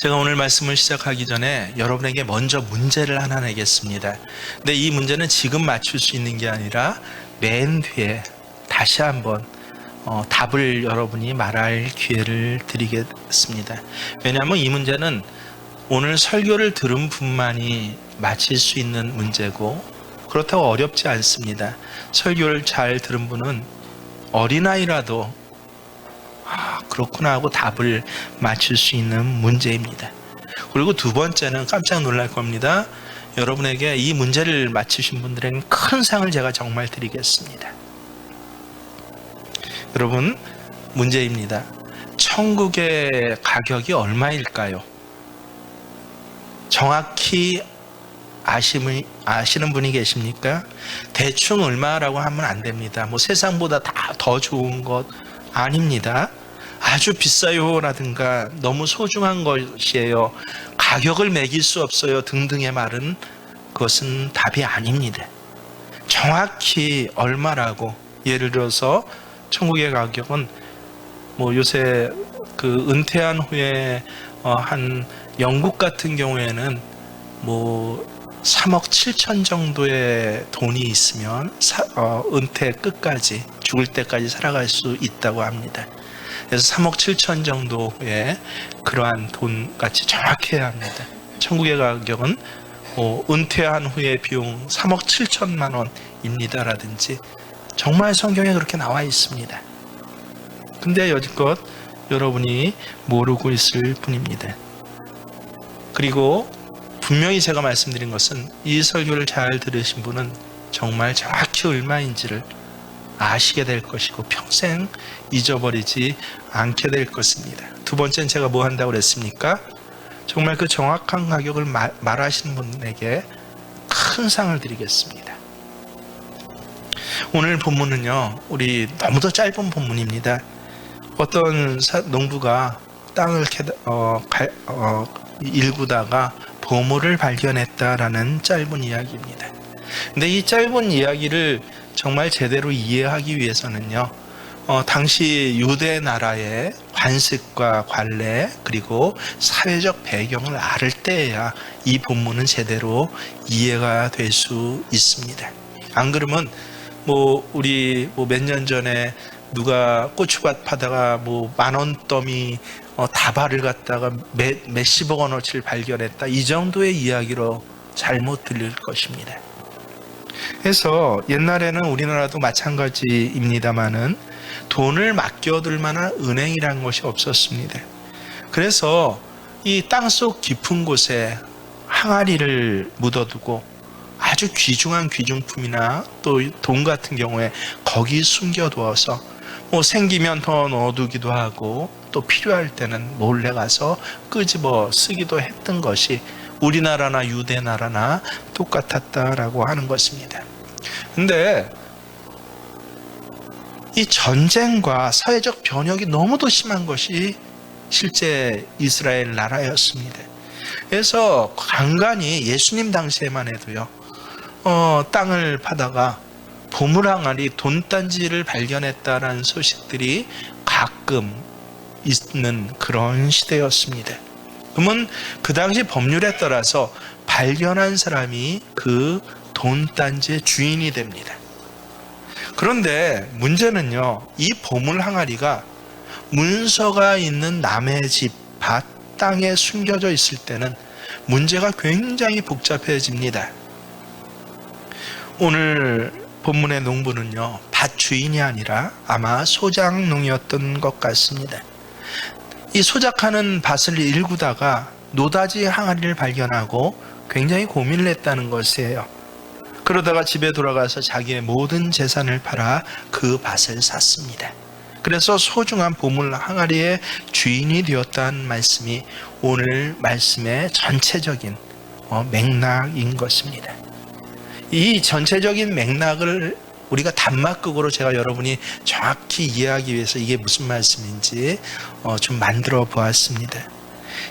제가 오늘 말씀을 시작하기 전에 여러분에게 먼저 문제를 하나 내겠습니다. 근데 이 문제는 지금 맞출 수 있는 게 아니라 맨 뒤에 다시 한번 답을 여러분이 말할 기회를 드리겠습니다. 왜냐하면 이 문제는 오늘 설교를 들은 분만이 맞힐 수 있는 문제고, 그렇다고 어렵지 않습니다. 설교를 잘 들은 분은 어린아이라도 그렇구나 하고 답을 맞출 수 있는 문제입니다. 그리고 두 번째는 깜짝 놀랄 겁니다. 여러분에게 이 문제를 맞추신 분들에게는 큰 상을 제가 정말 드리겠습니다. 여러분, 문제입니다. 천국의 가격이 얼마일까요? 정확히 아시는 분이 계십니까? 대충 얼마라고 하면 안 됩니다. 세상보다 다 더 좋은 것 아닙니다. 아주 비싸요 라든가 너무 소중한 것이에요, 가격을 매길 수 없어요 등등의 말은 그것은 답이 아닙니다. 정확히 얼마라고, 예를 들어서 천국의 가격은 요새 은퇴한 후에 한 영국 같은 경우에는 3억 7천 정도의 돈이 있으면 은퇴 끝까지, 죽을 때까지 살아갈 수 있다고 합니다. 그래서 3억 7천 정도의 그러한 돈같이 정확해야 합니다. 천국의 가격은 은퇴한 후에 비용 3억 7천만 원입니다 라든지 정말 성경에 그렇게 나와 있습니다. 근데 여지껏 여러분이 모르고 있을 뿐입니다. 그리고 분명히 제가 말씀드린 것은 이 설교를 잘 들으신 분은 정말 정확히 얼마인지를 아시게 될 것이고 평생 잊어버리지 않게 될 것입니다. 두 번째는 제가 뭐 한다고 그랬습니까? 정말 그 정확한 가격을 말하시는 분에게 큰 상을 드리겠습니다. 오늘 본문은요, 우리 너무도 짧은 본문입니다. 어떤 농부가 땅을 일구다가 보물을 발견했다라는 짧은 이야기입니다. 근데 이 짧은 이야기를 정말 제대로 이해하기 위해서는요, 당시 유대 나라의 관습과 관례 그리고 사회적 배경을 알 때에야 이 본문은 제대로 이해가 될 수 있습니다. 안 그러면 우리 몇 년 전에 누가 고추밭 파다가 10,000원 더미 다발을 갖다가 몇십억 원어치를 발견했다, 이 정도의 이야기로 잘못 들릴 것입니다. 그래서 옛날에는 우리나라도 마찬가지입니다만은 돈을 맡겨둘 만한 은행이라는 것이 없었습니다. 그래서 이 땅속 깊은 곳에 항아리를 묻어두고 아주 귀중한 귀중품이나 또 돈 같은 경우에 거기 숨겨두어서 생기면 더 넣어두기도 하고 또 필요할 때는 몰래 가서 끄집어 쓰기도 했던 것이 우리나라나 유대나라나 똑같았다라고 하는 것입니다. 근데 이 전쟁과 사회적 변혁이 너무도 심한 것이 실제 이스라엘 나라였습니다. 그래서 간간히 예수님 당시에만 해도요, 땅을 파다가 보물항아리, 돈단지를 발견했다라는 소식들이 가끔 있는 그런 시대였습니다. 그러면 그 당시 법률에 따라서 발견한 사람이 그 돈단지의 주인이 됩니다. 그런데 문제는요, 이 보물 항아리가 문서가 있는 남의 집, 밭, 땅에 숨겨져 있을 때는 문제가 굉장히 복잡해집니다. 오늘 본문의 농부는요, 밭 주인이 아니라 아마 소작농이었던 것 같습니다. 이 소작하는 밭을 일구다가 노다지 항아리를 발견하고 굉장히 고민을 했다는 것이에요. 그러다가 집에 돌아가서 자기의 모든 재산을 팔아 그 밭을 샀습니다. 그래서 소중한 보물 항아리의 주인이 되었다는 말씀이 오늘 말씀의 전체적인 맥락인 것입니다. 이 전체적인 맥락을 우리가 단막극으로 제가 여러분이 정확히 이해하기 위해서 이게 무슨 말씀인지 좀 만들어 보았습니다.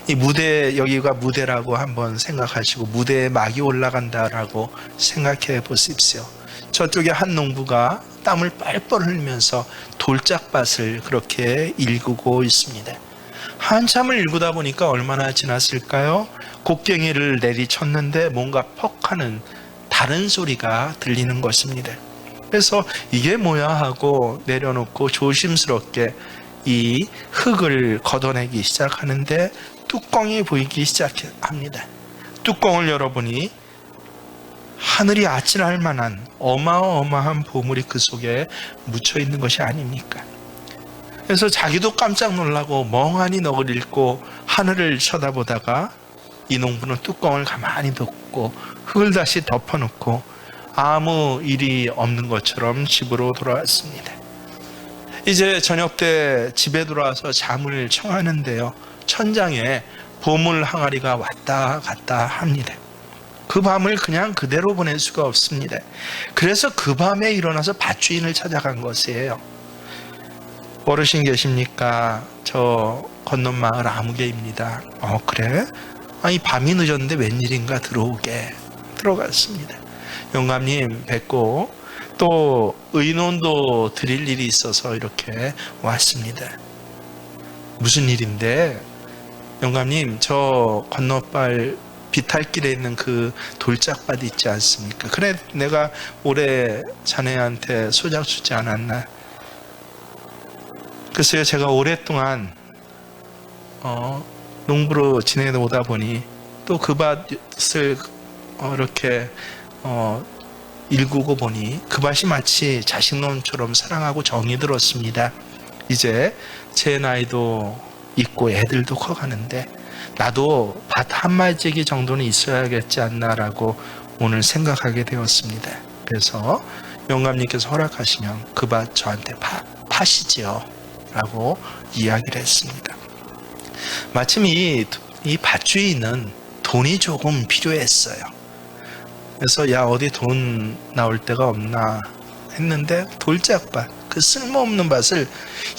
이 무대, 여기가 무대라고 한번 생각하시고 무대에 막이 올라간다라고 생각해 보십시오. 저쪽에 한 농부가 땀을 뻘뻘 흘리면서 돌짝밭을 그렇게 일구고 있습니다. 한참을 일구다 보니까 얼마나 지났을까요? 곡괭이를 내리쳤는데 뭔가 퍽 하는 다른 소리가 들리는 것입니다. 그래서 이게 뭐야 하고 내려놓고 조심스럽게 이 흙을 걷어내기 시작하는데 뚜껑이 보이기 시작합니다. 뚜껑을 열어보니 하늘이 아찔할 만한 어마어마한 보물이 그 속에 묻혀 있는 것이 아닙니까? 그래서 자기도 깜짝 놀라고 멍하니 넋을 잃고 하늘을 쳐다보다가 이 농부는 뚜껑을 가만히 덮고 흙을 다시 덮어놓고 아무 일이 없는 것처럼 집으로 돌아왔습니다. 이제 저녁 때 집에 돌아와서 잠을 청하는데요, 천장에 보물 항아리가 왔다 갔다 합니다. 그 밤을 그냥 그대로 보낼 수가 없습니다. 그래서 그 밤에 일어나서 밭주인을 찾아간 것이에요. 어르신 계십니까? 저 건넌 마을 아무개입니다. 그래? 아니 밤이 늦었는데 웬일인가 들어오게 들어갔습니다. 영감님 뵙고 또 의논도 드릴 일이 있어서 이렇게 왔습니다. 무슨 일인데? 영감님, 저 건너발 비탈길에 있는 그 돌짝밭 있지 않습니까? 그래, 내가 올해 자네한테 소작 주지 않았나? 글쎄요, 제가 오랫동안 농부로 지내오다 보니 또 그 밭을 이렇게 일구고 보니 그 밭이 마치 자식놈처럼 사랑하고 정이 들었습니다. 이제 제 나이도 있고 애들도 커가는데 나도 밭 한마디기 정도는 있어야겠지 않나라고 오늘 생각하게 되었습니다. 그래서 영감님께서 허락하시면 그 밭 저한테 파시지요 라고 이야기를 했습니다. 마침 이 밭주인은 돈이 조금 필요했어요. 그래서 야 어디 돈 나올 데가 없나 했는데 돌짝밭, 그 쓸모없는 밭을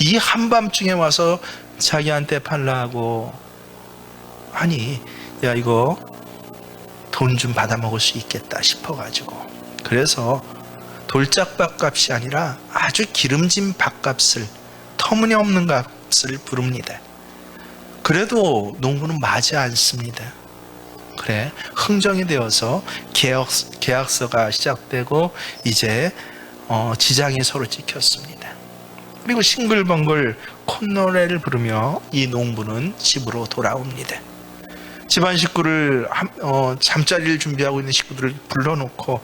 이 한밤중에 와서 자기한테 팔라고 하니 야 이거 돈 좀 받아 먹을 수 있겠다 싶어가지고, 그래서 돌짝밭 값이 아니라 아주 기름진 밭값을, 터무니없는 값을 부릅니다. 그래도 농부는 마지 않습니다. 그래, 흥정이 되어서 계약서가 시작되고 이제 지장이 서로 찍혔습니다. 그리고 싱글벙글 콧노래를 부르며 이 농부는 집으로 돌아옵니다. 집안 식구를 잠자리를 준비하고 있는 식구들을 불러놓고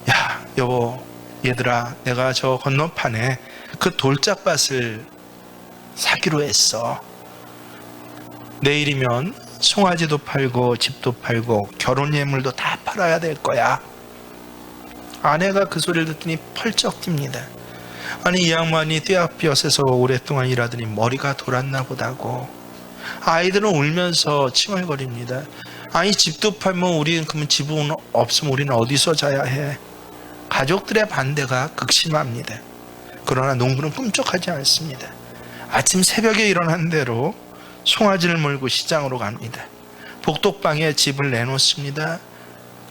야 여보, 얘들아, 내가 저 건너판에 그 돌짝밭을 사기로 했어. 내일이면 송아지도 팔고 집도 팔고 결혼 예물도 다 팔아야 될 거야. 아내가 그 소리를 듣더니 펄쩍 뜁니다. 아니 이 양반이 떼약볕에서 오랫동안 일하더니 머리가 돌았나 보다고. 아이들은 울면서 칭얼거립니다. 아니 집도 팔면 우리는 그러면 집은 없으면 우리는 어디서 자야 해. 가족들의 반대가 극심합니다. 그러나 농부는 꿈쩍하지 않습니다. 아침 새벽에 일어난 대로 송아지를 몰고 시장으로 갑니다. 복덕방에 집을 내놓습니다.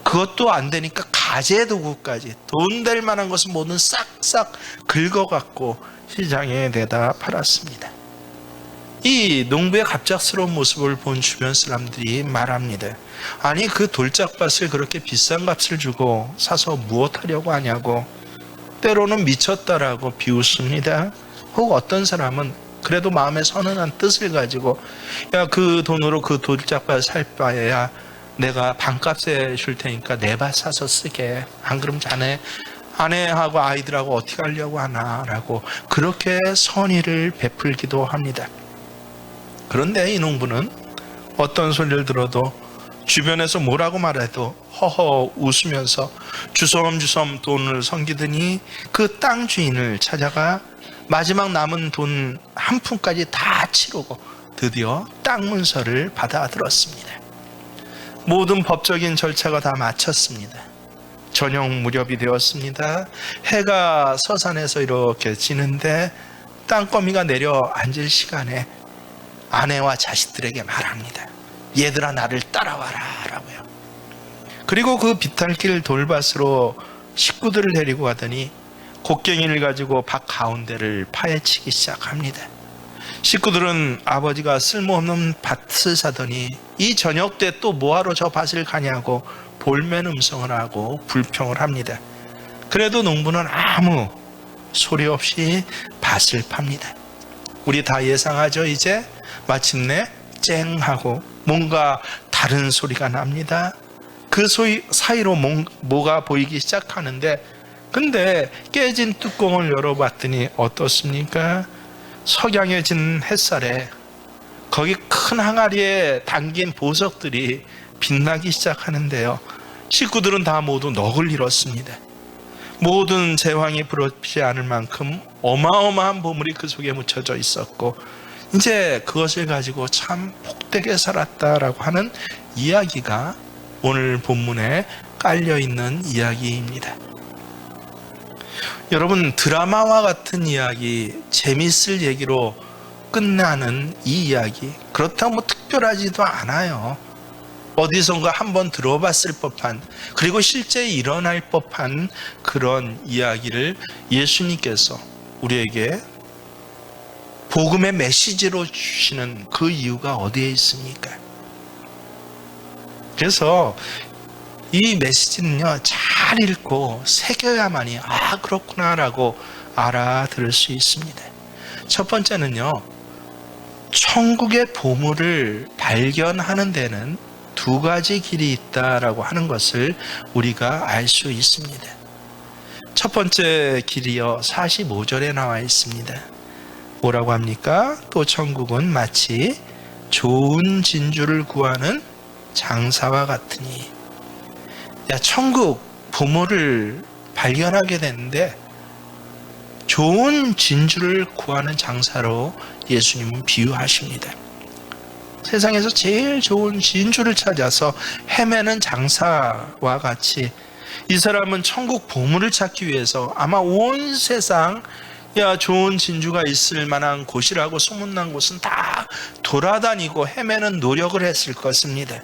그것도 안 되니까 가재 도구까지 돈 될 만한 것은 모두 싹싹 긁어갖고 시장에 내다 팔았습니다. 이 농부의 갑작스러운 모습을 본 주변 사람들이 말합니다. 아니 그 돌짝밭을 그렇게 비싼 값을 주고 사서 무엇하려고 하냐고, 때로는 미쳤다라고 비웃습니다. 혹 어떤 사람은 그래도 마음에 선언한 뜻을 가지고 야 그 돈으로 그 돌짝밭 살 바에야 내가 반값에 줄 테니까 내 밭 사서 쓰게, 안 그럼 자네 아내하고 아이들하고 어떻게 하려고 하나 라고 그렇게 선의를 베풀기도 합니다. 그런데 이 농부는 어떤 소리를 들어도 주변에서 뭐라고 말해도 허허 웃으면서 주섬주섬 돈을 섬기더니 그 땅 주인을 찾아가 마지막 남은 돈 한 푼까지 다 치르고 드디어 땅 문서를 받아들었습니다. 모든 법적인 절차가 다 마쳤습니다. 저녁 무렵이 되었습니다. 해가 서산에서 이렇게 지는데 땅거미가 내려 앉을 시간에 아내와 자식들에게 말합니다. 얘들아 나를 따라와라 라고요. 그리고 그 비탈길 돌밭으로 식구들을 데리고 가더니 곡괭이를 가지고 밭 가운데를 파헤치기 시작합니다. 식구들은 아버지가 쓸모없는 밭을 사더니 이 저녁 때 또 뭐하러 저 밭을 가냐고 볼멘 음성을 하고 불평을 합니다. 그래도 농부는 아무 소리 없이 밭을 팝니다. 우리 다 예상하죠. 이제 마침내 쨍 하고 뭔가 다른 소리가 납니다. 그 소리 사이로 뭐가 보이기 시작하는데, 근데 깨진 뚜껑을 열어봤더니 어떻습니까? 석양해진 햇살에 거기 큰 항아리에 담긴 보석들이 빛나기 시작하는데요. 식구들은 다 모두 넋을 잃었습니다. 모든 제왕이 부럽지 않을 만큼 어마어마한 보물이 그 속에 묻혀져 있었고, 이제 그것을 가지고 참 복되게 살았다라고 하는 이야기가 오늘 본문에 깔려있는 이야기입니다. 여러분, 드라마와 같은 이야기, 재밌을 얘기로 끝나는 이 이야기, 그렇다고 뭐 특별하지도 않아요. 어디선가 한번 들어봤을 법한, 그리고 실제 일어날 법한 그런 이야기를 예수님께서 우리에게 복음의 메시지로 주시는 그 이유가 어디에 있습니까? 그래서 이 메시지는요, 잘 읽고 새겨야만이 그렇구나라고 알아들을 수 있습니다. 첫 번째는요, 천국의 보물을 발견하는 데는 두 가지 길이 있다라고 하는 것을 우리가 알 수 있습니다. 첫 번째 길이요, 45절에 나와 있습니다. 뭐라고 합니까? 또 천국은 마치 좋은 진주를 구하는 장사와 같으니. 천국 보물을 발견하게 되는데 좋은 진주를 구하는 장사로 예수님은 비유하십니다. 세상에서 제일 좋은 진주를 찾아서 헤매는 장사와 같이 이 사람은 천국 보물을 찾기 위해서 아마 온 세상 좋은 진주가 있을 만한 곳이라고 소문난 곳은 다 돌아다니고 헤매는 노력을 했을 것입니다.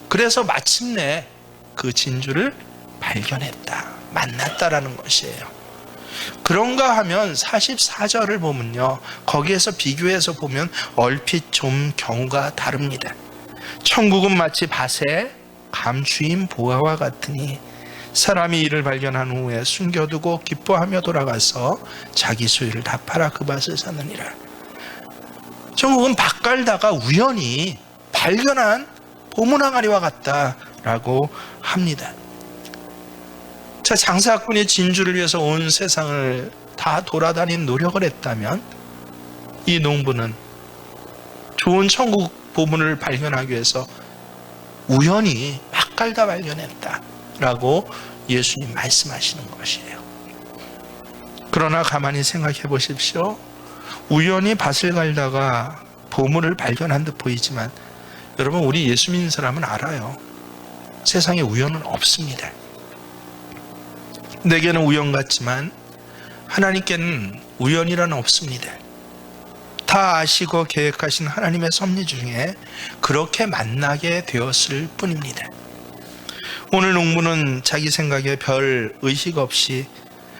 그래서 마침내 그 진주를 발견했다, 만났다라는 것이에요. 그런가 하면 44절을 보면요, 거기에서 비교해서 보면 얼핏 좀 경우가 다릅니다. 천국은 마치 밭에 감추인 보화와 같으니 사람이 이를 발견한 후에 숨겨두고 기뻐하며 돌아가서 자기 소유를 다 팔아 그 밭을 사느니라. 천국은 밭 갈다가 우연히 발견한 보물 항아리와 같다라고 합니다. 자, 장사꾼이 진주를 위해서 온 세상을 다 돌아다닌 노력을 했다면 이 농부는 좋은 천국 보물을 발견하기 위해서 우연히 막 갈다 발견했다라고 예수님 말씀하시는 것이에요. 그러나 가만히 생각해 보십시오. 우연히 밭을 갈다가 보물을 발견한 듯 보이지만 여러분, 우리 예수 믿는 사람은 알아요. 세상에 우연은 없습니다. 내게는 우연 같지만 하나님께는 우연이란 없습니다. 다 아시고 계획하신 하나님의 섭리 중에 그렇게 만나게 되었을 뿐입니다. 오늘 농부는 자기 생각에 별 의식 없이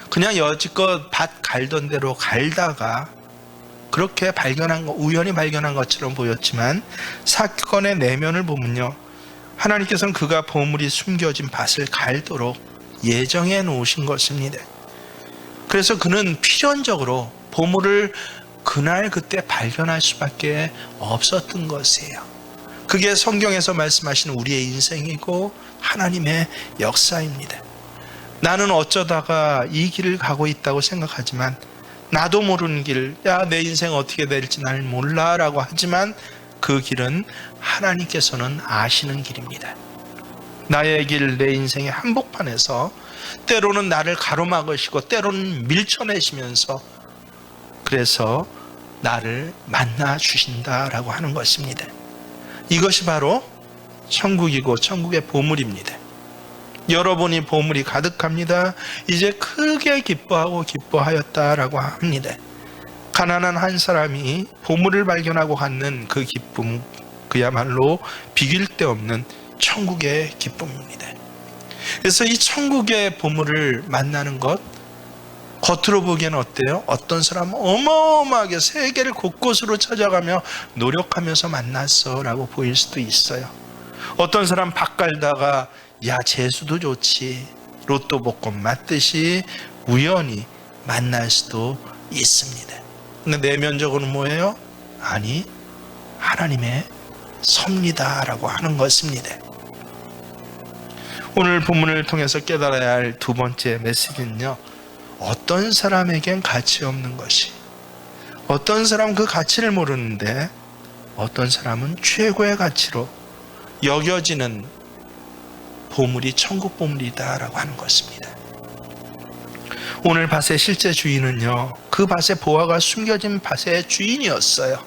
그냥 여지껏 밭 갈던 대로 갈다가 그렇게 우연히 발견한 것처럼 보였지만 사건의 내면을 보면요, 하나님께서는 그가 보물이 숨겨진 밭을 갈도록 예정해 놓으신 것입니다. 그래서 그는 필연적으로 보물을 그날 그때 발견할 수밖에 없었던 것이에요. 그게 성경에서 말씀하시는 우리의 인생이고 하나님의 역사입니다. 나는 어쩌다가 이 길을 가고 있다고 생각하지만 나도 모르는 길, 내 인생 어떻게 될지 날 몰라 라고 하지만 그 길은 하나님께서는 아시는 길입니다. 나의 길, 내 인생의 한복판에서 때로는 나를 가로막으시고 때로는 밀쳐내시면서 그래서 나를 만나 주신다라고 하는 것입니다. 이것이 바로 천국이고 천국의 보물입니다. 여러분이 보물이 가득합니다. 이제 크게 기뻐하고 기뻐하였다라고 합니다. 가난한 한 사람이 보물을 발견하고 갖는 그 기쁨, 그야말로 비길 데 없는 천국의 기쁨입니다. 그래서 이 천국의 보물을 만나는 것, 겉으로 보기에는 어때요? 어떤 사람은 어마어마하게 세계를 곳곳으로 찾아가며 노력하면서 만났어 라고 보일 수도 있어요. 어떤 사람 밥 갈다가 야 재수도 좋지 로또 복권 맞듯이 우연히 만날 수도 있습니다. 근데 내면적으로는 뭐예요? 아니 하나님의 섭니다 라고 하는 것입니다. 오늘 본문을 통해서 깨달아야 할 두 번째 메시지는요, 어떤 사람에겐 가치 없는 것이, 어떤 사람은 그 가치를 모르는데 어떤 사람은 최고의 가치로 여겨지는 보물이 천국 보물이다 라고 하는 것입니다. 오늘 밭의 실제 주인은요, 그 밭의 보화가 숨겨진 밭의 주인이었어요.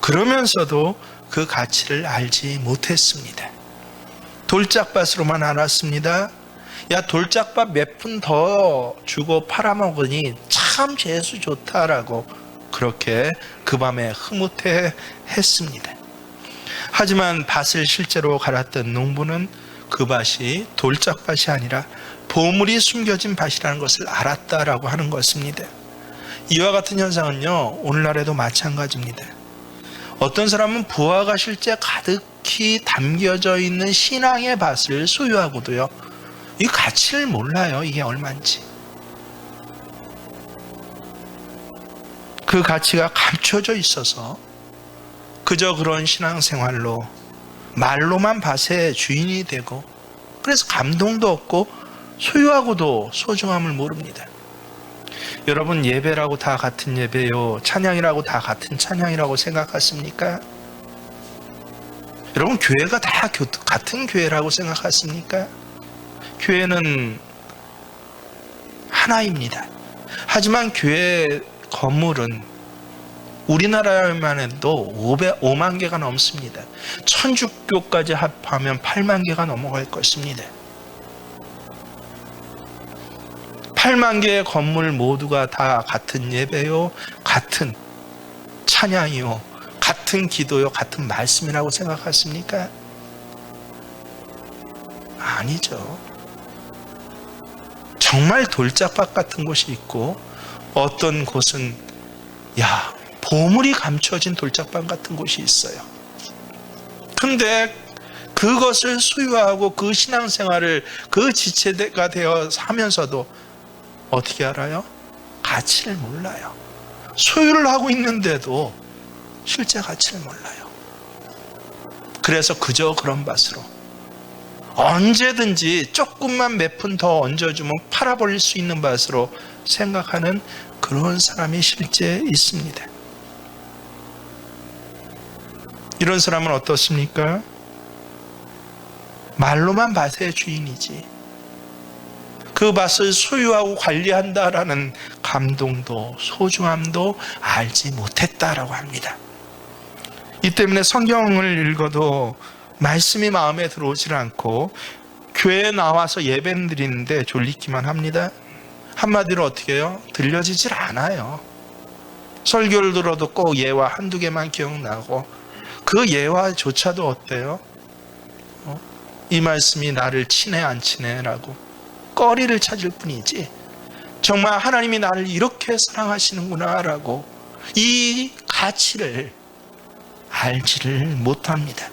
그러면서도 그 가치를 알지 못했습니다. 돌짝밭으로만 알았습니다. 야 돌짝밭 몇 푼 더 주고 팔아먹으니 참 재수 좋다라고 그렇게 그 밤에 흐뭇해 했습니다. 하지만 밭을 실제로 갈았던 농부는 그 밭이 돌짝밭이 아니라 보물이 숨겨진 밭이라는 것을 알았다라고 하는 것입니다. 이와 같은 현상은요, 오늘날에도 마찬가지입니다. 어떤 사람은 부화가 실제 가득히 담겨져 있는 신앙의 밭을 소유하고도요, 이 가치를 몰라요. 이게 얼마인지. 그 가치가 감춰져 있어서 그저 그런 신앙생활로 말로만 밭의 주인이 되고, 그래서 감동도 없고 소유하고도 소중함을 모릅니다. 여러분, 예배라고 다 같은 예배요, 찬양이라고 다 같은 찬양이라고 생각하십니까? 여러분, 교회가 다 같은 교회라고 생각하십니까? 교회는 하나입니다. 하지만 교회 건물은 우리나라만 해도 5만 개가 넘습니다. 천주교까지 합하면 8만 개가 넘어갈 것입니다. 8만 개의 건물 모두가 다 같은 예배요, 같은 찬양이요, 같은 기도요, 같은 말씀이라고 생각하십니까? 아니죠. 정말 돌짝밭 같은 곳이 있고, 어떤 곳은 보물이 감춰진 돌짝밭 같은 곳이 있어요. 근데 그것을 소유하고 그 신앙생활을 그 지체가 되어 하면서도 어떻게 알아요? 가치를 몰라요. 소유를 하고 있는데도 실제 가치를 몰라요. 그래서 그저 그런 밭으로 언제든지 조금만 몇 푼 더 얹어주면 팔아버릴 수 있는 밭으로 생각하는 그런 사람이 실제 있습니다. 이런 사람은 어떻습니까? 말로만 밭의 주인이지 그 밭을 소유하고 관리한다라는 감동도 소중함도 알지 못했다라고 합니다. 이 때문에 성경을 읽어도 말씀이 마음에 들어오질 않고 교회에 나와서 예배는 드리는데 졸리기만 합니다. 한마디로 어떻게 해요? 들려지질 않아요. 설교를 들어도 꼭 예화 한두 개만 기억나고, 그 예화조차도 어때요? 이 말씀이 나를 치네 안 치네 라고 꺼리를 찾을 뿐이지, 정말 하나님이 나를 이렇게 사랑하시는구나 라고 이 가치를 알지를 못합니다.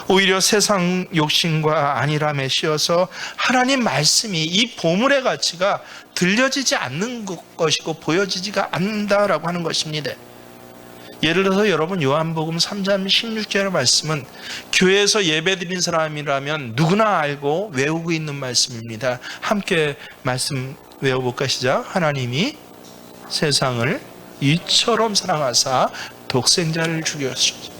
오히려 세상 욕심과 안일함에 씌어서 하나님 말씀이, 이 보물의 가치가 들려지지 않는 것이고 보여지지가 않는다라고 하는 것입니다. 예를 들어서 여러분, 요한복음 3장 16절의 말씀은 교회에서 예배드린 사람이라면 누구나 알고 외우고 있는 말씀입니다. 함께 말씀 외워볼까? 시작. 하나님이 세상을 이처럼 사랑하사 독생자를 주셨으니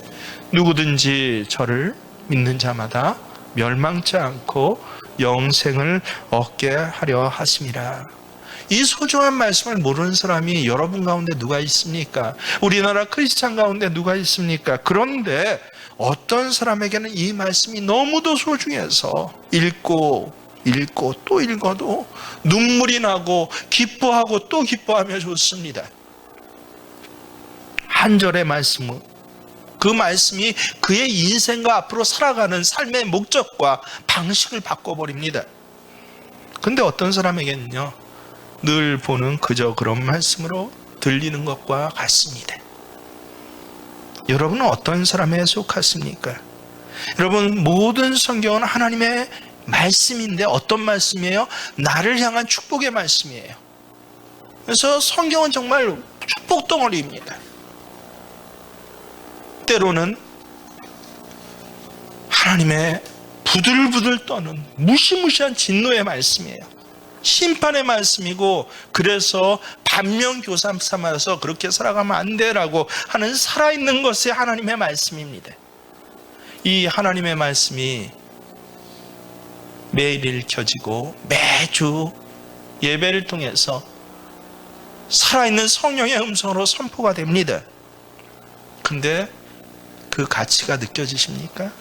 누구든지 저를 믿는 자마다 멸망치 않고 영생을 얻게 하려 하심이라. 이 소중한 말씀을 모르는 사람이 여러분 가운데 누가 있습니까? 우리나라 크리스찬 가운데 누가 있습니까? 그런데 어떤 사람에게는 이 말씀이 너무도 소중해서 읽고 또 읽어도 눈물이 나고 기뻐하고 또 기뻐하며 좋습니다. 한 절의 말씀은 그 말씀이 그의 인생과 앞으로 살아가는 삶의 목적과 방식을 바꿔버립니다. 근데 어떤 사람에게는요, 늘 보는 그저 그런 말씀으로 들리는 것과 같습니다. 여러분은 어떤 사람에 속하십니까? 여러분, 모든 성경은 하나님의 말씀인데 어떤 말씀이에요? 나를 향한 축복의 말씀이에요. 그래서 성경은 정말 축복 덩어리입니다. 때로는 하나님의 부들부들 떠는 무시무시한 진노의 말씀이에요. 심판의 말씀이고, 그래서 반면교사 삼아서 그렇게 살아가면 안 되라고 하는 살아있는 것이 하나님의 말씀입니다. 이 하나님의 말씀이 매일 읽혀지고 매주 예배를 통해서 살아있는 성령의 음성으로 선포가 됩니다. 근데 그 가치가 느껴지십니까?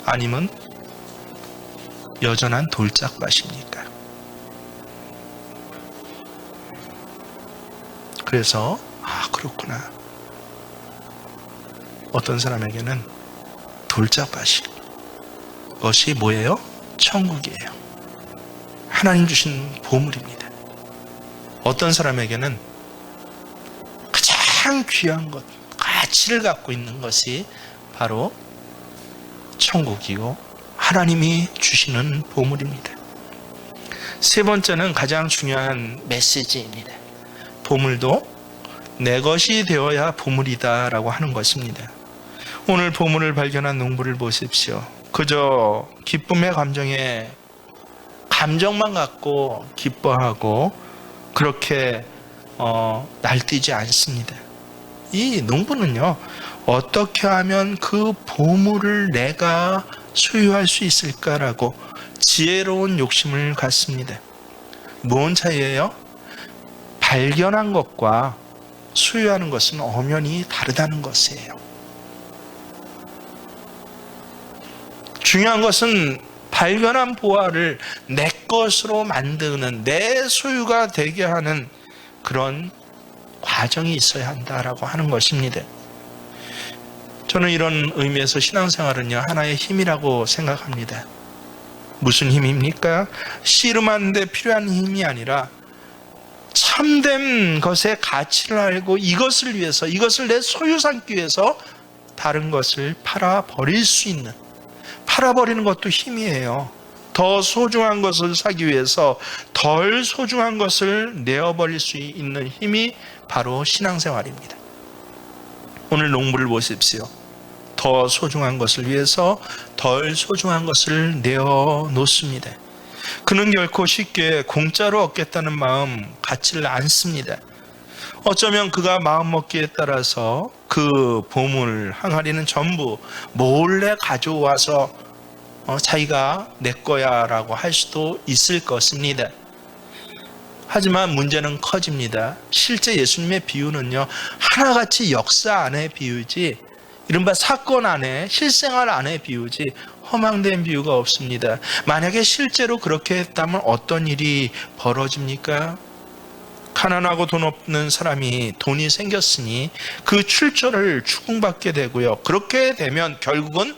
아니면 여전한 돌짝밭입니까? 그래서 그렇구나. 어떤 사람에게는 돌짝밭이 것이 뭐예요? 천국이에요. 하나님 주신 보물입니다. 어떤 사람에게는 가장 귀한 것, 가치를 갖고 있는 것이 바로 천국이고 하나님이 주시는 보물입니다. 세 번째는 가장 중요한 메시지입니다. 보물도 내 것이 되어야 보물이다 라고 하는 것입니다. 오늘 보물을 발견한 농부를 보십시오. 그저 기쁨의 감정만 갖고 기뻐하고 그렇게 날뛰지 않습니다. 이 농부는요, 어떻게 하면 그 보물을 내가 소유할 수 있을까라고 지혜로운 욕심을 갖습니다. 뭔 차이예요? 발견한 것과 소유하는 것은 엄연히 다르다는 것이에요. 중요한 것은 발견한 보화를 내 것으로 만드는, 내 소유가 되게 하는 그런 과정이 있어야 한다라고 하는 것입니다. 저는 이런 의미에서 신앙생활은요, 하나의 힘이라고 생각합니다. 무슨 힘입니까? 씨름하는데 필요한 힘이 아니라 참된 것의 가치를 알고 이것을 위해서, 이것을 내 소유 삼기 위해서 다른 것을 팔아버릴 수 있는, 팔아버리는 것도 힘이에요. 더 소중한 것을 사기 위해서 덜 소중한 것을 내어버릴 수 있는 힘이 바로 신앙생활입니다. 오늘 농부를 보십시오. 더 소중한 것을 위해서 덜 소중한 것을 내어놓습니다. 그는 결코 쉽게 공짜로 얻겠다는 마음 갖지를 않습니다. 어쩌면 그가 마음먹기에 따라서 그 보물 항아리는 전부 몰래 가져와서 자기가 내 거야 라고 할 수도 있을 것입니다. 하지만 문제는 커집니다. 실제 예수님의 비유는요, 하나같이 역사 안에 비유지, 이른바 사건 안에, 실생활 안에 비유지 허망된 비유가 없습니다. 만약에 실제로 그렇게 했다면 어떤 일이 벌어집니까? 가난하고 돈 없는 사람이 돈이 생겼으니 그 출처를 추궁받게 되고요. 그렇게 되면 결국은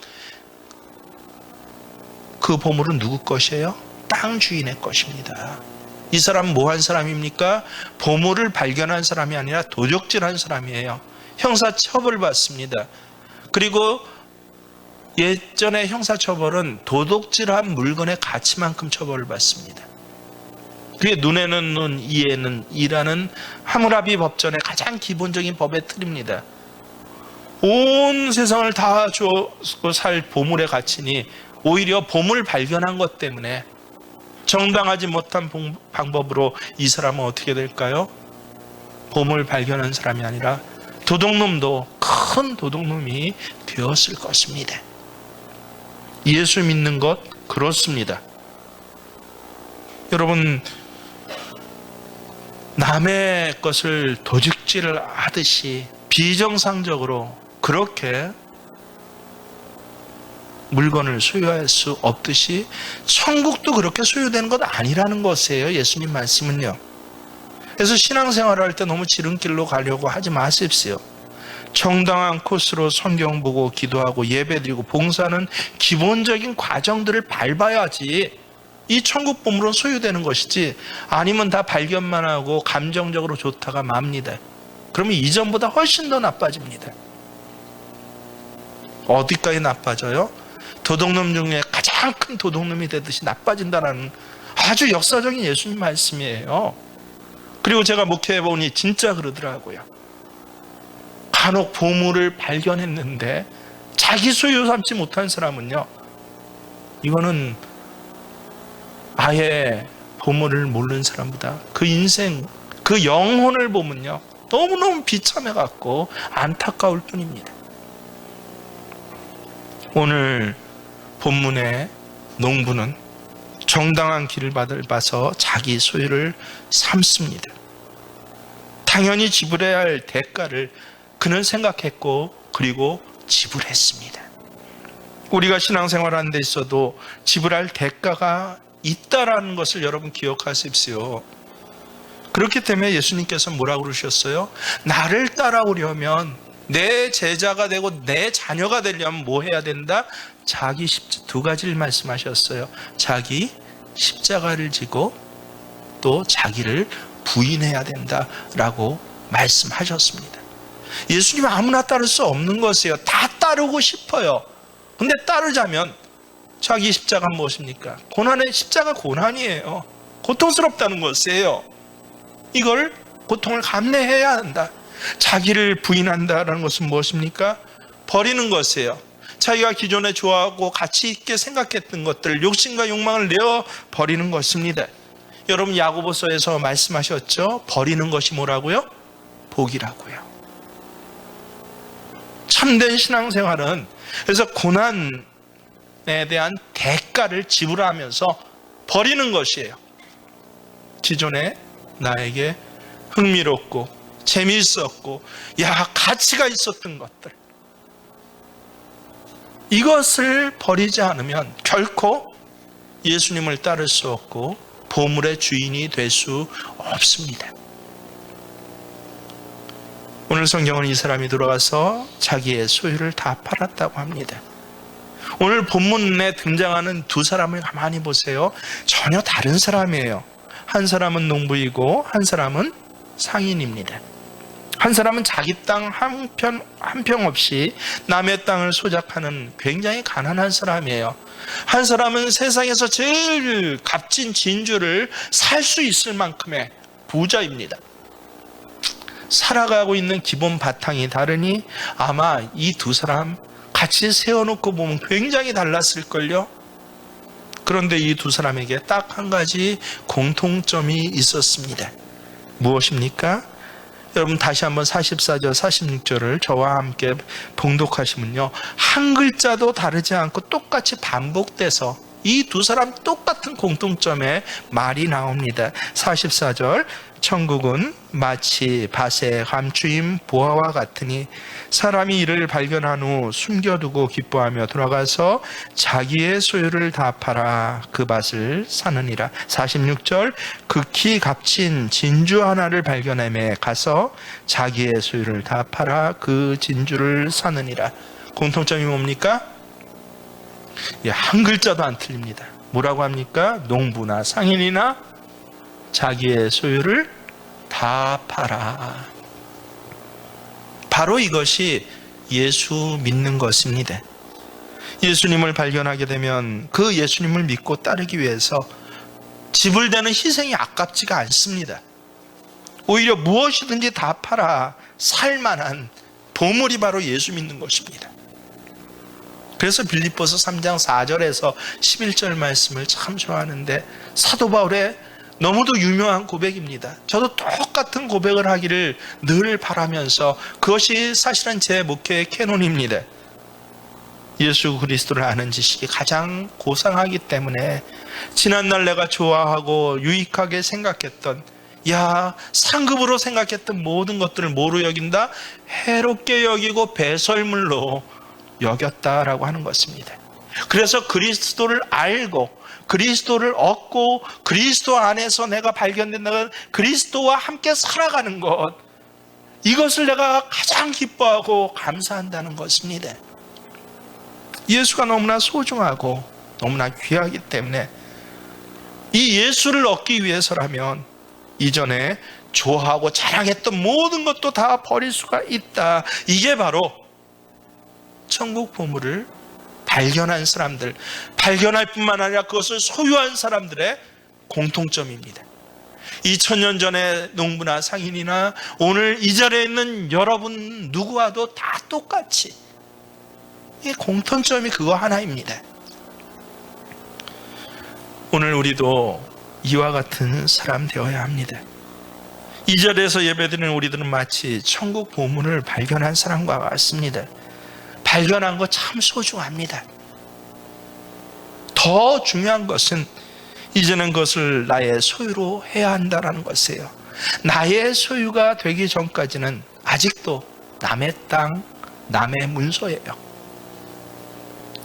그 보물은 누구 것이에요? 땅 주인의 것입니다. 이 사람은 뭐 한 사람입니까? 보물을 발견한 사람이 아니라 도적질한 사람이에요. 형사처벌을 받습니다. 그리고 예전의 형사처벌은 도둑질한 물건의 가치만큼 처벌을 받습니다. 그게 눈에는 눈, 이에는 이라는 하무라비 법전의 가장 기본적인 법의 틀입니다. 온 세상을 다 주고 살 보물의 가치니 오히려 보물 발견한 것 때문에 정당하지 못한 방법으로 이 사람은 어떻게 될까요? 보물 발견한 사람이 아니라 도둑놈도 큰 도둑놈이 되었을 것입니다. 예수 믿는 것 그렇습니다. 여러분, 남의 것을 도둑질을 하듯이 비정상적으로 그렇게 물건을 소유할 수 없듯이 천국도 그렇게 소유되는 것 아니라는 것이에요. 예수님 말씀은요. 그래서 신앙생활을 할 때 너무 지름길로 가려고 하지 마십시오. 정당한 코스로 성경 보고 기도하고 예배드리고 봉사하는 기본적인 과정들을 밟아야지 이 천국 보물은 소유되는 것이지, 아니면 다 발견만 하고 감정적으로 좋다가 맙니다. 그러면 이전보다 훨씬 더 나빠집니다. 어디까지 나빠져요? 도둑놈 중에 가장 큰 도둑놈이 되듯이 나빠진다는 아주 역사적인 예수님 말씀이에요. 그리고 제가 목회해보니 진짜 그러더라고요. 간혹 보물을 발견했는데 자기 소유 삼지 못한 사람은요, 이거는 아예 보물을 모르는 사람보다 그 인생, 그 영혼을 보면요, 너무너무 비참해갖고 안타까울 뿐입니다. 오늘 본문의 농부는 정당한 길을 밟아서 자기 소유를 삼습니다. 당연히 지불해야 할 대가를 그는 생각했고, 그리고 지불했습니다. 우리가 신앙생활하는 데 있어도 지불할 대가가 있다라는 것을 여러분 기억하십시오. 그렇기 때문에 예수님께서 뭐라고 그러셨어요? 나를 따라오려면, 내 제자가 되고 내 자녀가 되려면 뭐 해야 된다? 자기 두 가지를 말씀하셨어요. 자기 십자가를 지고 또 자기를 부인해야 된다라고 말씀하셨습니다. 예수님은 아무나 따를 수 없는 것이에요. 다 따르고 싶어요. 근데 따르자면 자기 십자가는 무엇입니까? 고난의 십자가 고난이에요. 고통스럽다는 것이에요. 이걸 고통을 감내해야 한다. 자기를 부인한다라는 것은 무엇입니까? 버리는 것이에요. 자기가 기존에 좋아하고 가치 있게 생각했던 것들, 욕심과 욕망을 내어 버리는 것입니다. 여러분 야고보서에서 말씀하셨죠? 버리는 것이 뭐라고요? 복이라고요. 참된 신앙생활은 그래서 고난에 대한 대가를 지불하면서 버리는 것이에요. 기존에 나에게 흥미롭고 재미있었고 가치가 있었던 것들, 이것을 버리지 않으면 결코 예수님을 따를 수 없고 보물의 주인이 될 수 없습니다. 오늘 성경은 이 사람이 돌아가서 자기의 소유를 다 팔았다고 합니다. 오늘 본문에 등장하는 두 사람을 가만히 보세요. 전혀 다른 사람이에요. 한 사람은 농부이고 한 사람은 상인입니다. 한 사람은 자기 땅 한 평 없이 남의 땅을 소작하는 굉장히 가난한 사람이에요. 한 사람은 세상에서 제일 값진 진주를 살 수 있을 만큼의 부자입니다. 살아가고 있는 기본 바탕이 다르니 아마 이 두 사람 같이 세워놓고 보면 굉장히 달랐을걸요. 그런데 이 두 사람에게 딱 한 가지 공통점이 있었습니다. 무엇입니까? 여러분 다시 한번 44절 46절을 저와 함께 봉독하시면요, 한 글자도 다르지 않고 똑같이 반복돼서 이 두 사람 똑같은 공통점의 말이 나옵니다. 44절, 천국은 마치 밭의 감추인 보화와 같으니 사람이 이를 발견한 후 숨겨두고 기뻐하며 돌아가서 자기의 소유를 다 팔아 그 밭을 사느니라. 46절, 극히 값진 진주 하나를 발견하며 가서 자기의 소유를 다 팔아 그 진주를 사느니라. 공통점이 뭡니까? 한 글자도 안 틀립니다. 뭐라고 합니까? 농부나 상인이나 자기의 소유를 다 팔아. 바로 이것이 예수 믿는 것입니다. 예수님을 발견하게 되면 그 예수님을 믿고 따르기 위해서 지불되는 희생이 아깝지가 않습니다. 오히려 무엇이든지 다 팔아 살만한 보물이 바로 예수 믿는 것입니다. 그래서 빌립보서 3장 4절에서 11절 말씀을 참 좋아하는데, 사도 바울의 너무도 유명한 고백입니다. 저도 똑같은 고백을 하기를 늘 바라면서 그것이 사실은 제 목회의 캐논입니다. 예수 그리스도를 아는 지식이 가장 고상하기 때문에 지난날 내가 좋아하고 유익하게 생각했던, 상급으로 생각했던 모든 것들을 뭐로 여긴다? 해롭게 여기고 배설물로 여겼다라고 하는 것입니다. 그래서 그리스도를 알고 그리스도를 얻고 그리스도 안에서 내가 발견된다는 그리스도와 함께 살아가는 것, 이것을 내가 가장 기뻐하고 감사한다는 것입니다. 예수가 너무나 소중하고 너무나 귀하기 때문에 이 예수를 얻기 위해서라면 이전에 좋아하고 자랑했던 모든 것도 다 버릴 수가 있다. 이게 바로 천국 보물을 발견한 사람들, 발견할 뿐만 아니라 그것을 소유한 사람들의 공통점입니다. 2000년 전의 농부나 상인이나 오늘 이 자리에 있는 여러분 누구와도 다 똑같이 이 공통점이 그거 하나입니다. 오늘 우리도 이와 같은 사람 되어야 합니다. 이 자리에서 예배드리는 우리들은 마치 천국 보물을 발견한 사람과 같습니다. 발견한 거 참 소중합니다. 더 중요한 것은 이제는 그것을 나의 소유로 해야 한다는 것이에요. 나의 소유가 되기 전까지는 아직도 남의 땅, 남의 문서예요.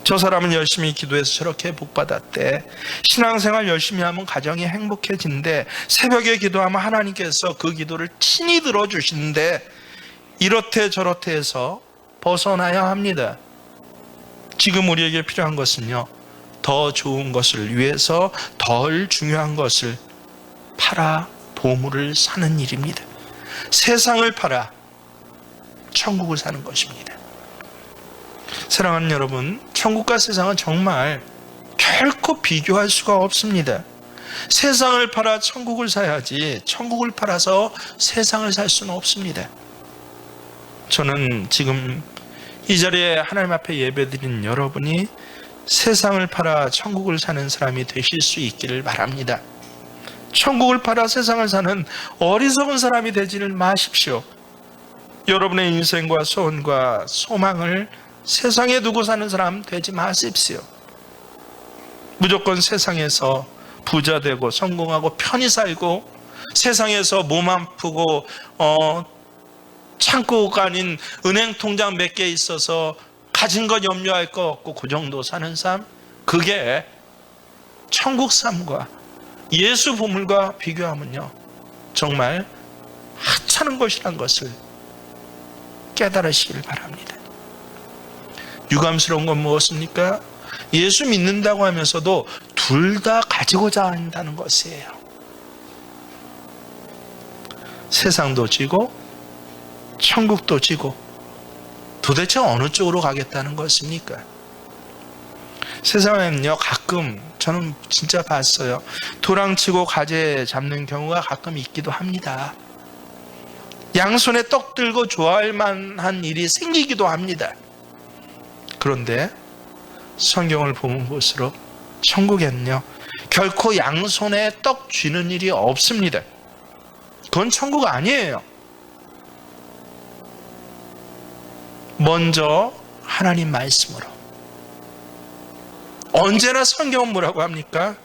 저 사람은 열심히 기도해서 저렇게 복받았대. 신앙생활 열심히 하면 가정이 행복해진대. 새벽에 기도하면 하나님께서 그 기도를 친히 들어주시는데 이렇대 저렇대 해서 벗어나야 합니다. 지금 우리에게 필요한 것은요, 더 좋은 것을 위해서 덜 중요한 것을 팔아 보물을 사는 일입니다. 세상을 팔아 천국을 사는 것입니다. 사랑하는 여러분, 천국과 세상은 정말 결코 비교할 수가 없습니다. 세상을 팔아 천국을 사야지 천국을 팔아서 세상을 살 수는 없습니다. 저는 지금 이 자리에 하나님 앞에 예배드린 여러분이 세상을 팔아 천국을 사는 사람이 되실 수 있기를 바랍니다. 천국을 팔아 세상을 사는 어리석은 사람이 되지를 마십시오. 여러분의 인생과 소원과 소망을 세상에 두고 사는 사람 되지 마십시오. 무조건 세상에서 부자 되고 성공하고 편히 살고 세상에서 몸 아프고 창고가 아닌 은행 통장 몇 개 있어서 가진 것 염려할 거 없고 그 정도 사는 삶, 그게 천국 삶과 예수 보물과 비교하면요 정말 하찮은 것이란 것을 깨달으시길 바랍니다. 유감스러운 건 무엇입니까? 예수 믿는다고 하면서도 둘 다 가지고자 한다는 것이에요. 세상도 지고 천국도 지고 도대체 어느 쪽으로 가겠다는 것입니까? 세상에는요 가끔 저는 진짜 봤어요. 도랑치고 가재 잡는 경우가 가끔 있기도 합니다. 양손에 떡 들고 좋아할 만한 일이 생기기도 합니다. 그런데 성경을 보면 볼수록 천국에는요 결코 양손에 떡 쥐는 일이 없습니다. 그건 천국 아니에요. 먼저 하나님 말씀으로. 언제나 성경은 뭐라고 합니까?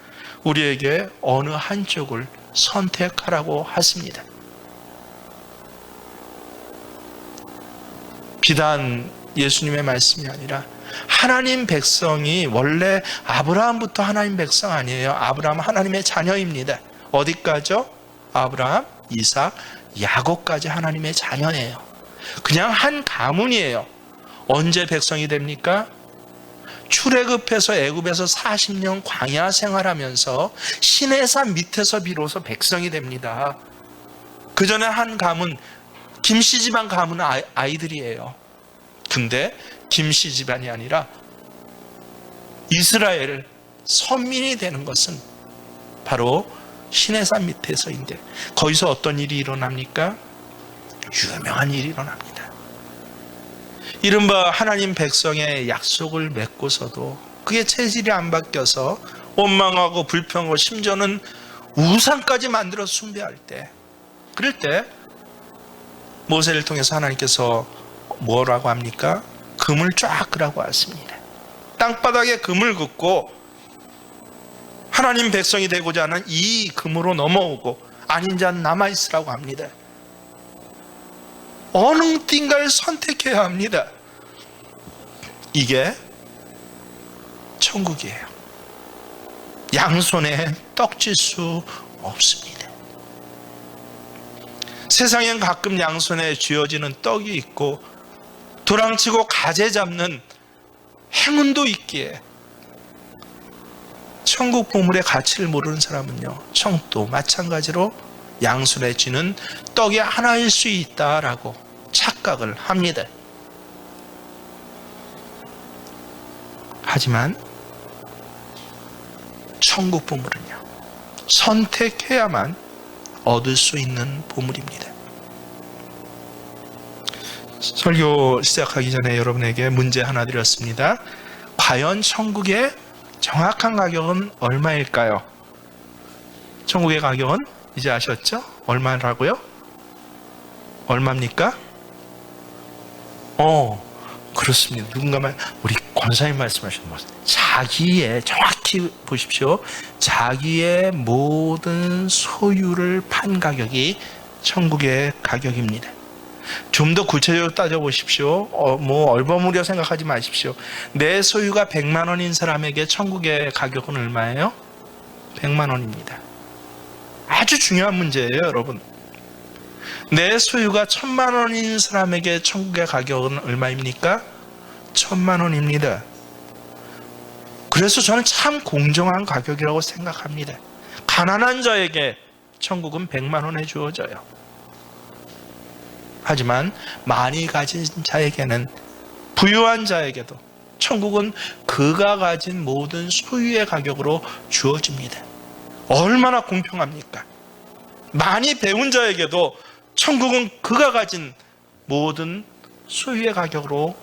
우리에게 어느 한쪽을 선택하라고 하십니다. 비단 예수님의 말씀이 아니라 하나님 백성이 원래 아브라함부터 하나님 백성 아니에요. 아브라함은 하나님의 자녀입니다. 어디까지요? 아브라함, 이삭, 야곱까지 하나님의 자녀예요. 그냥 한 가문이에요. 언제 백성이 됩니까? 출애굽해서 애굽에서 40년 광야 생활하면서 시내산 밑에서 비로소 백성이 됩니다. 그 전에 한 가문, 김씨 집안 가문은 아이들이에요. 근데 김씨 집안이 아니라 이스라엘 선민이 되는 것은 바로 시내산 밑에서인데 거기서 어떤 일이 일어납니까? 유명한 일이 일어납니다. 이른바 하나님 백성의 약속을 맺고서도 그게 체질이 안 바뀌어서 원망하고 불평하고 심지어는 우상까지 만들어 숭배할 때, 그럴 때 모세를 통해서 하나님께서 뭐라고 합니까? 금을 쫙 그라고 하십니다. 땅바닥에 금을 긋고 하나님 백성이 되고자 하는 이 금으로 넘어오고 아닌 자는 남아있으라고 합니다. 어느 띵가를 선택해야 합니다. 이게 천국이에요. 양손에 떡질 수 없습니다. 세상엔 가끔 양손에 쥐어지는 떡이 있고 도랑치고 가재 잡는 행운도 있기에 천국 보물의 가치를 모르는 사람은요, 천국도 마찬가지로 양손에 쥐는 떡이 하나일 수 있다라고 착각을 합니다. 하지만 천국 보물은요, 선택해야만 얻을 수 있는 보물입니다. 설교 시작하기 전에 여러분에게 문제 하나 드렸습니다. 과연 천국의 정확한 가격은 얼마일까요? 천국의 가격은 이제 아셨죠? 얼마라고요? 얼마입니까? 그렇습니다. 우리 권사님 말씀하신 것, 자기의, 정확히 보십시오. 자기의 모든 소유를 판 가격이 천국의 가격입니다. 좀 더 구체적으로 따져보십시오. 얼버무려 생각하지 마십시오. 내 소유가 100만 원인 사람에게 천국의 가격은 얼마예요? 100만 원입니다. 아주 중요한 문제예요, 여러분. 내 소유가 1000만 원인 사람에게 천국의 가격은 얼마입니까? 1000만 원입니다. 그래서 저는 참 공정한 가격이라고 생각합니다. 가난한 자에게 천국은 100만 원에 주어져요. 하지만 많이 가진 자에게는, 부유한 자에게도 천국은 그가 가진 모든 소유의 가격으로 주어집니다. 얼마나 공평합니까? 많이 배운 자에게도 천국은 그가 가진 모든 소유의 가격으로,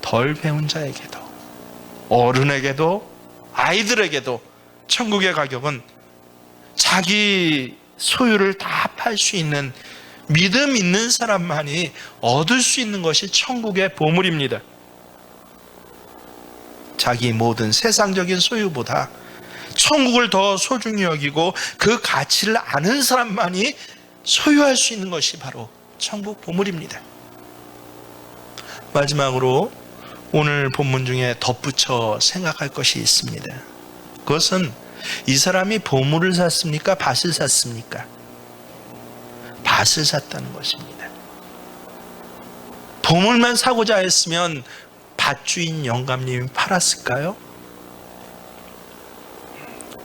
덜 배운 자에게도, 어른에게도, 아이들에게도 천국의 가격은 자기 소유를 다 팔 수 있는, 믿음 있는 사람만이 얻을 수 있는 것이 천국의 보물입니다. 자기 모든 세상적인 소유보다 천국을 더 소중히 여기고 그 가치를 아는 사람만이 소유할 수 있는 것이 바로 천국 보물입니다. 마지막으로 오늘 본문 중에 덧붙여 생각할 것이 있습니다. 그것은 이 사람이 보물을 샀습니까? 밭을 샀습니까? 밭을 샀다는 것입니다. 보물만 사고자 했으면 밭주인 영감님이 팔았을까요?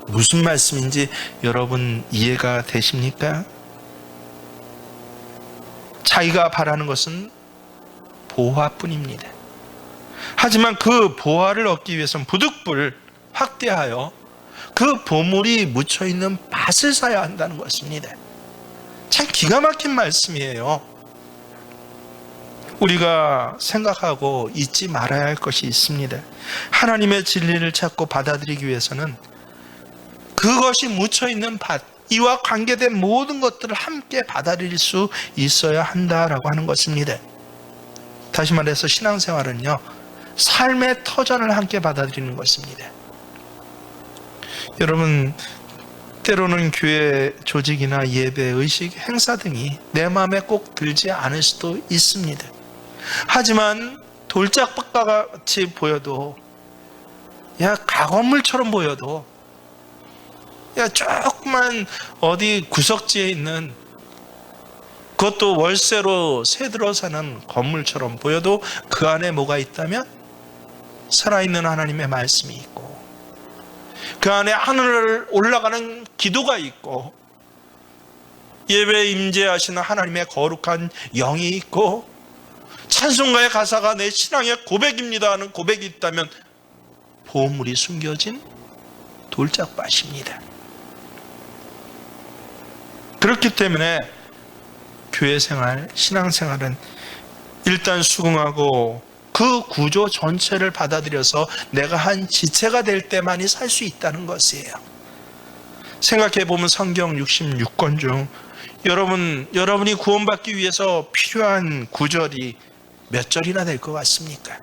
무슨 말씀인지 여러분 이해가 되십니까? 자기가 바라는 것은 보화뿐입니다. 하지만 그 보화를 얻기 위해서는 부득불 확대하여 그 보물이 묻혀있는 밭을 사야 한다는 것입니다. 참 기가 막힌 말씀이에요. 우리가 생각하고 잊지 말아야 할 것이 있습니다. 하나님의 진리를 찾고 받아들이기 위해서는 그것이 묻혀있는 밭, 이와 관계된 모든 것들을 함께 받아들일 수 있어야 한다라고 하는 것입니다. 다시 말해서 신앙생활은요, 삶의 터전을 함께 받아들이는 것입니다. 여러분, 때로는 교회 조직이나 예배, 의식, 행사 등이 내 마음에 꼭 들지 않을 수도 있습니다. 하지만 돌짝밭과 같이 보여도, 가건물처럼 보여도, 조그만 어디 구석지에 있는, 그것도 월세로 새들어 사는 건물처럼 보여도 그 안에 뭐가 있다면 살아있는 하나님의 말씀이 있고, 그 안에 하늘을 올라가는 기도가 있고, 예배에 임재하시는 하나님의 거룩한 영이 있고, 찬송가의 가사가 내 신앙의 고백입니다 하는 고백이 있다면 보물이 숨겨진 돌짝밭입니다. 그렇기 때문에 교회생활, 신앙생활은 일단 수긍하고 그 구조 전체를 받아들여서 내가 한 지체가 될 때만이 살 수 있다는 것이에요. 생각해보면 성경 66권 중 여러분이 구원받기 위해서 필요한 구절이 몇 절이나 될 것 같습니까?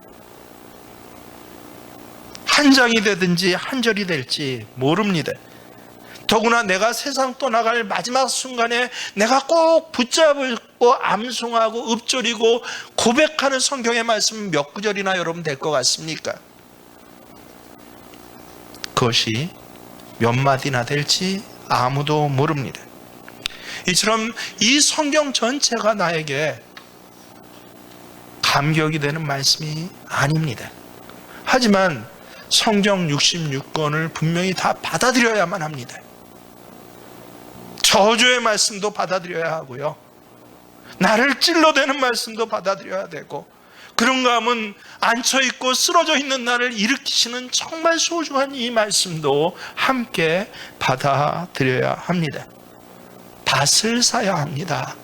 한 장이 되든지 한 절이 될지 모릅니다. 더구나 내가 세상 떠나갈 마지막 순간에 내가 꼭 붙잡고 암송하고 읊조리고 고백하는 성경의 말씀 몇 구절이나 여러분 될 것 같습니까? 그것이 몇 마디나 될지 아무도 모릅니다. 이처럼 이 성경 전체가 나에게 감격이 되는 말씀이 아닙니다. 하지만 성경 66권을 분명히 다 받아들여야만 합니다. 저주의 말씀도 받아들여야 하고요. 나를 찔러대는 말씀도 받아들여야 되고, 그런가 하면 앉혀있고 쓰러져 있는 나를 일으키시는 정말 소중한 이 말씀도 함께 받아들여야 합니다. 밭을 사야 합니다.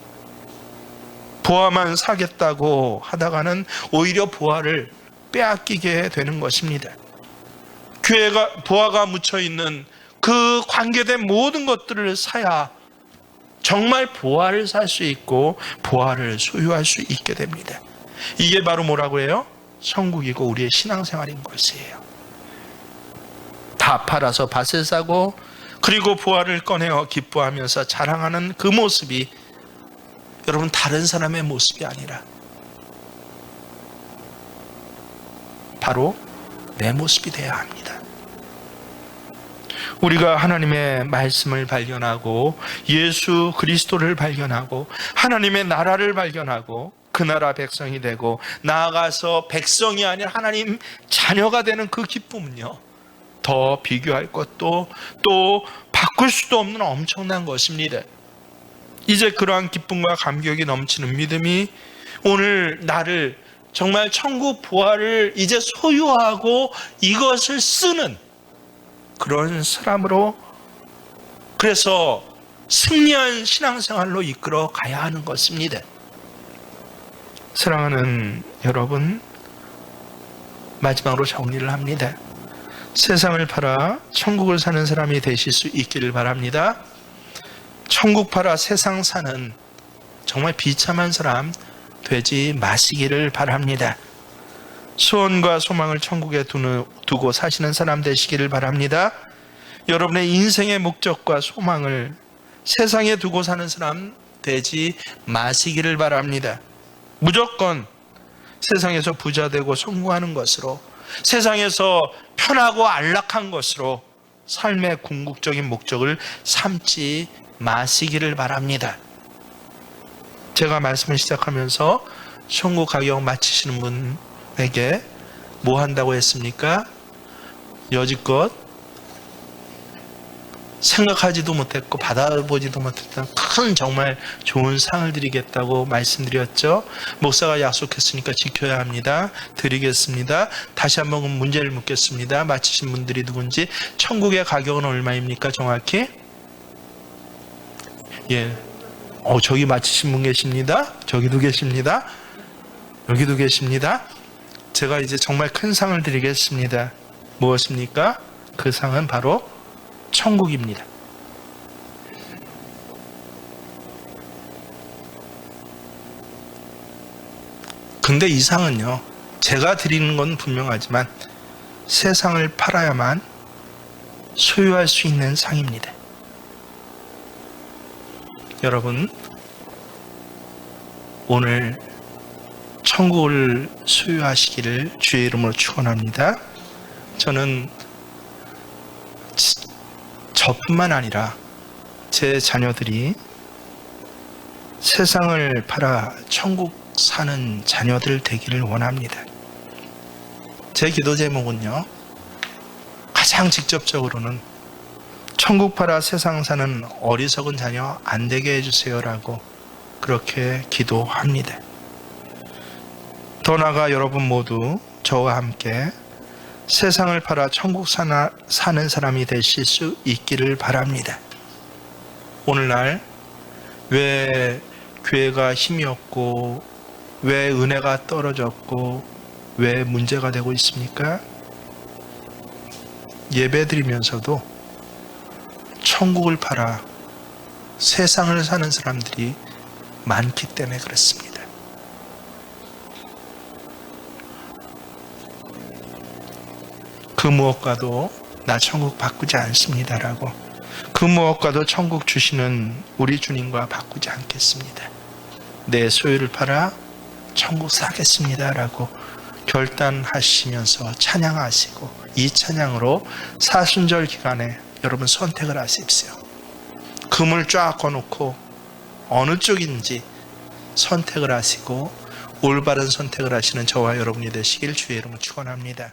보화만 사겠다고 하다가는 오히려 보화를 빼앗기게 되는 것입니다. 보화가 묻혀있는 그 관계된 모든 것들을 사야 정말 보화를 살 수 있고 보화를 소유할 수 있게 됩니다. 이게 바로 뭐라고 해요? 천국이고 우리의 신앙생활인 것이에요. 다 팔아서 밭을 사고 그리고 보화를 꺼내어 기뻐하면서 자랑하는 그 모습이 여러분 다른 사람의 모습이 아니라 바로 내 모습이 되어야 합니다. 우리가 하나님의 말씀을 발견하고 예수 그리스도를 발견하고 하나님의 나라를 발견하고 그 나라 백성이 되고 나아가서 백성이 아닌 하나님 자녀가 되는 그 기쁨은요, 더 비교할 것도 또 바꿀 수도 없는 엄청난 것입니다. 이제 그러한 기쁨과 감격이 넘치는 믿음이 오늘 나를 정말 천국 보화를 이제 소유하고 이것을 쓰는 그런 사람으로, 그래서 승리한 신앙생활로 이끌어 가야 하는 것입니다. 사랑하는 여러분, 마지막으로 정리를 합니다. 세상을 팔아 천국을 사는 사람이 되실 수 있기를 바랍니다. 천국 팔아 세상 사는 정말 비참한 사람 되지 마시기를 바랍니다. 소원과 소망을 천국에 두고 사시는 사람 되시기를 바랍니다. 여러분의 인생의 목적과 소망을 세상에 두고 사는 사람 되지 마시기를 바랍니다. 무조건 세상에서 부자 되고 성공하는 것으로, 세상에서 편하고 안락한 것으로 삶의 궁극적인 목적을 삼지 마시기를 바랍니다. 제가 말씀을 시작하면서 천국 가격 맞히시는 분에게 뭐 한다고 했습니까? 여지껏 생각하지도 못했고 받아보지도 못했던 큰 정말 좋은 상을 드리겠다고 말씀드렸죠. 목사가 약속했으니까 지켜야 합니다. 드리겠습니다. 다시 한번 문제를 묻겠습니다. 맞히신 분들이 누군지. 천국의 가격은 얼마입니까? 정확히? 예. 저기 맞히신 분 계십니다. 저기도 계십니다. 여기도 계십니다. 제가 이제 정말 큰 상을 드리겠습니다. 무엇입니까? 그 상은 바로 천국입니다. 근데 이 상은요, 제가 드리는 건 분명하지만 세상을 팔아야만 소유할 수 있는 상입니다. 여러분, 오늘 천국을 소유하시기를 주의 이름으로 축원합니다. 저는 저뿐만 아니라 제 자녀들이 세상을 팔아 천국 사는 자녀들 되기를 원합니다. 제 기도 제목은요, 가장 직접적으로는 천국 팔아 세상 사는 어리석은 자녀 안 되게 해주세요라고 그렇게 기도합니다. 더 나아가 여러분 모두 저와 함께 세상을 팔아 천국 사는 사람이 되실 수 있기를 바랍니다. 오늘날 왜 교회가 힘이 없고 왜 은혜가 떨어졌고 왜 문제가 되고 있습니까? 예배드리면서도 천국을 팔아 세상을 사는 사람들이 많기 때문에 그렇습니다. 그 무엇과도 나 천국 바꾸지 않습니다라고, 그 무엇과도 천국 주시는 우리 주님과 바꾸지 않겠습니다. 내 소유를 팔아 천국 사겠습니다라고 결단하시면서 찬양하시고, 이 찬양으로 사순절 기간에 여러분 선택을 하십시오. 금을 쫙 꺼놓고 어느 쪽인지 선택을 하시고 올바른 선택을 하시는 저와 여러분이 되시길 주의 이름으로 축원합니다.